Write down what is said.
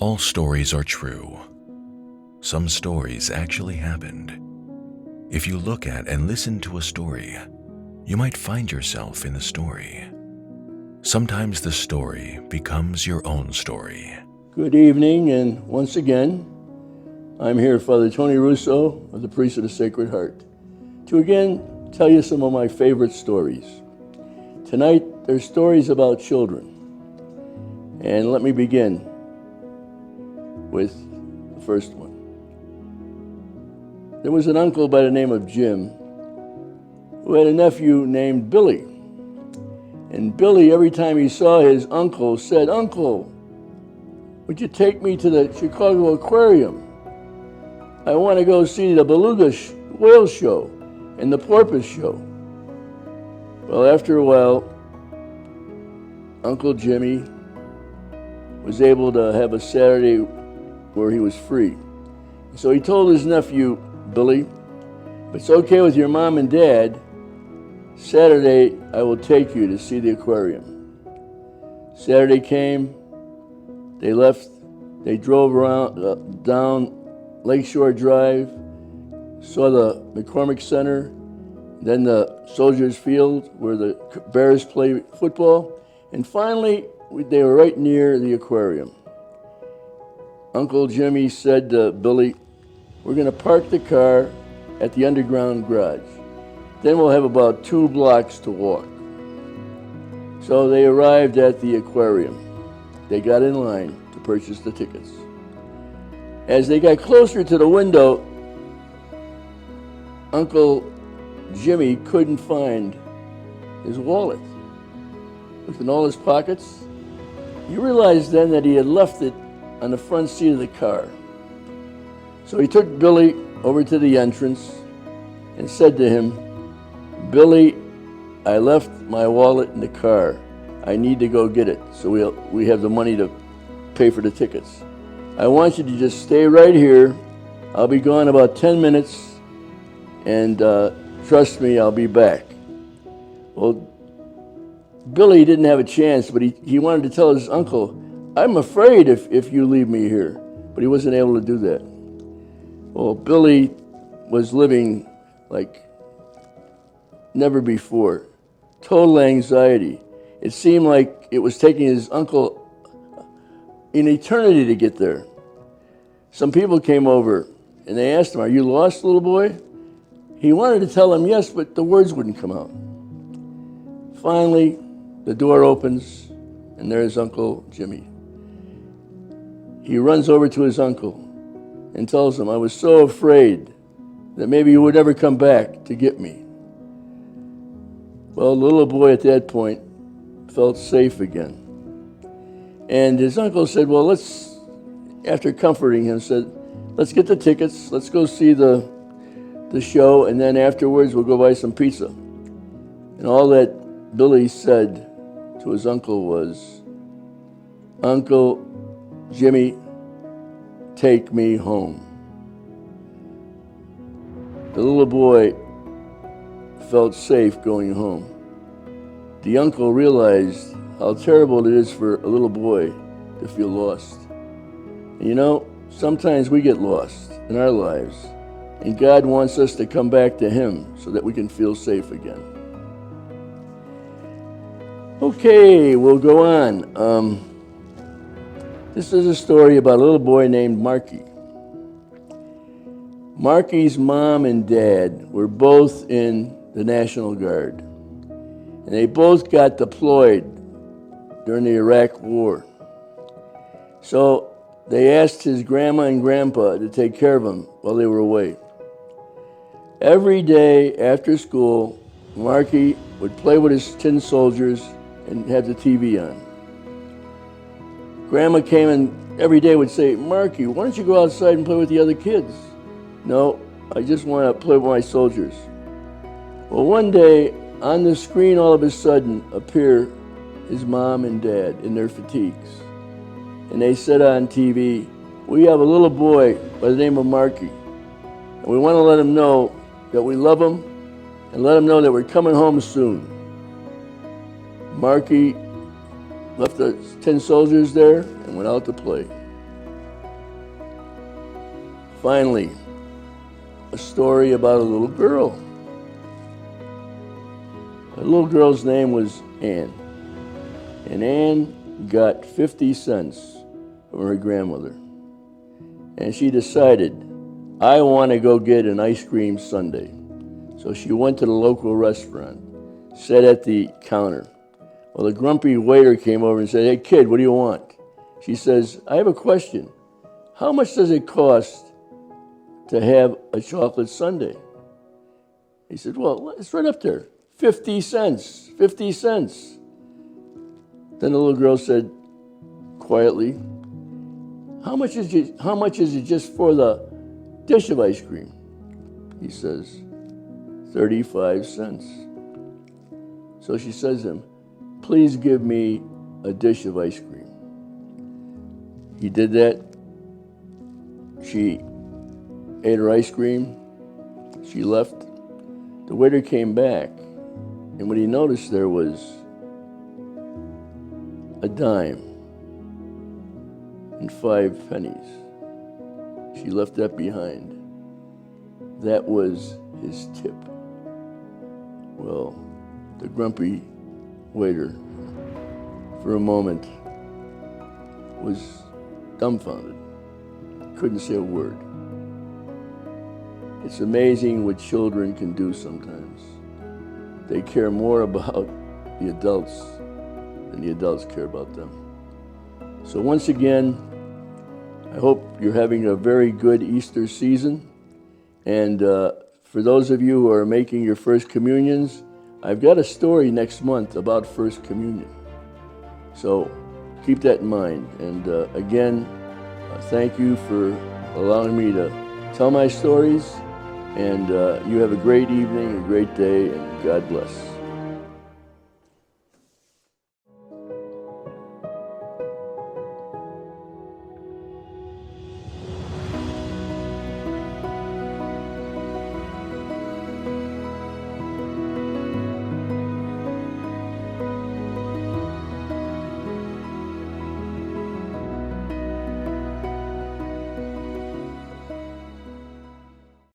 All stories are true. Some stories actually happened. If you look at and listen to a story, you might find yourself in the story. Sometimes the story becomes your own story. Good evening, and once again, I'm here, Father Tony Russo of the Priest of the Sacred Heart, to again tell you some of my favorite stories. Tonight, there's stories about children. And let me begin with the first one. There was an uncle by the name of Jim who had a nephew named Billy. And Billy, every time he saw his uncle, said, "Uncle, would you take me to the Chicago Aquarium? I want to go see the beluga whale show and the porpoise show." Well, after a while, Uncle Jimmy was able to have a Saturday where he was free. So he told his nephew, "Billy, if it's okay with your mom and dad, Saturday I will take you to see the aquarium." Saturday came, they left, they drove around down Lakeshore Drive, saw the McCormick Center, then the Soldiers Field where the Bears play football, and finally they were right near the aquarium. Uncle Jimmy said to Billy, "We're going to park the car at the underground garage. Then we'll have about 2 blocks to walk." So they arrived at the aquarium. They got in line to purchase the tickets. As they got closer to the window, Uncle Jimmy couldn't find his wallet. Looked in all his pockets. He realized then that he had left it on the front seat of the car. So he took Billy over to the entrance and said to him, "Billy, I left my wallet in the car. I need to go get it so we have the money to pay for the tickets. I want you to just stay right here. I'll be gone about 10 minutes, and trust me, I'll be back." Well, Billy didn't have a chance, but he wanted to tell his uncle, "I'm afraid if you leave me here." But he wasn't able to do that. Well, Billy was living like never before. Total anxiety. It seemed like it was taking his uncle an eternity to get there. Some people came over and they asked him, "Are you lost, little boy?" He wanted to tell them yes, but the words wouldn't come out. Finally, the door opens and there's Uncle Jimmy. He runs over to his uncle and tells him, "I was so afraid that maybe you would never come back to get me." Well, the little boy at that point felt safe again. And his uncle said, "Well, after comforting him, said, let's get the tickets, let's go see the show, and then afterwards we'll go buy some pizza." And all that Billy said to his uncle was, "Uncle Jimmy, take me home." The little boy felt safe going home. The uncle realized how terrible it is for a little boy to feel lost. And you know, sometimes we get lost in our lives, and God wants us to come back to Him so that we can feel safe again. Okay, we'll go on. This is a story about a little boy named Markie. Markie's mom and dad were both in the National Guard, and they both got deployed during the Iraq War. So they asked his grandma and grandpa to take care of him while they were away. Every day after school, Markie would play with his tin soldiers and have the TV on. Grandma came and every day would say, "Markie, why don't you go outside and play with the other kids?" "No, I just want to play with my soldiers." Well, one day, on the screen all of a sudden appear his mom and dad in their fatigues. And they said on TV, "We have a little boy by the name of Markie, and we want to let him know that we love him and let him know that we're coming home soon." Markie left the tin soldiers there and went out to play. Finally, a story about a little girl. The little girl's name was Ann. And Ann got 50 cents from her grandmother. And she decided, I want to go get an ice cream sundae. So she went to the local restaurant, sat at the counter. Well, the grumpy waiter came over and said, hey kid, what do you want? She says, I have a question. How much does it cost to have a chocolate sundae? He said, well, it's right up there. 50 cents, 50 cents. Then the little girl said quietly, how much is it just for the dish of ice cream? He says, 35 cents. So she says to him, please give me a dish of ice cream. He did that. She ate her ice cream. She left. The waiter came back, and what he noticed there was a dime and 5 pennies. She left that behind. That was his tip. Well, the grumpy waiter, for a moment, was dumbfounded. Couldn't say a word. It's amazing what children can do sometimes. They care more about the adults than the adults care about them. So once again, I hope you're having a very good Easter season. And for those of you who are making your first communions, I've got a story next month about First Communion. So keep that in mind. And again, thank you for allowing me to tell my stories. And you have a great evening, a great day, and God bless.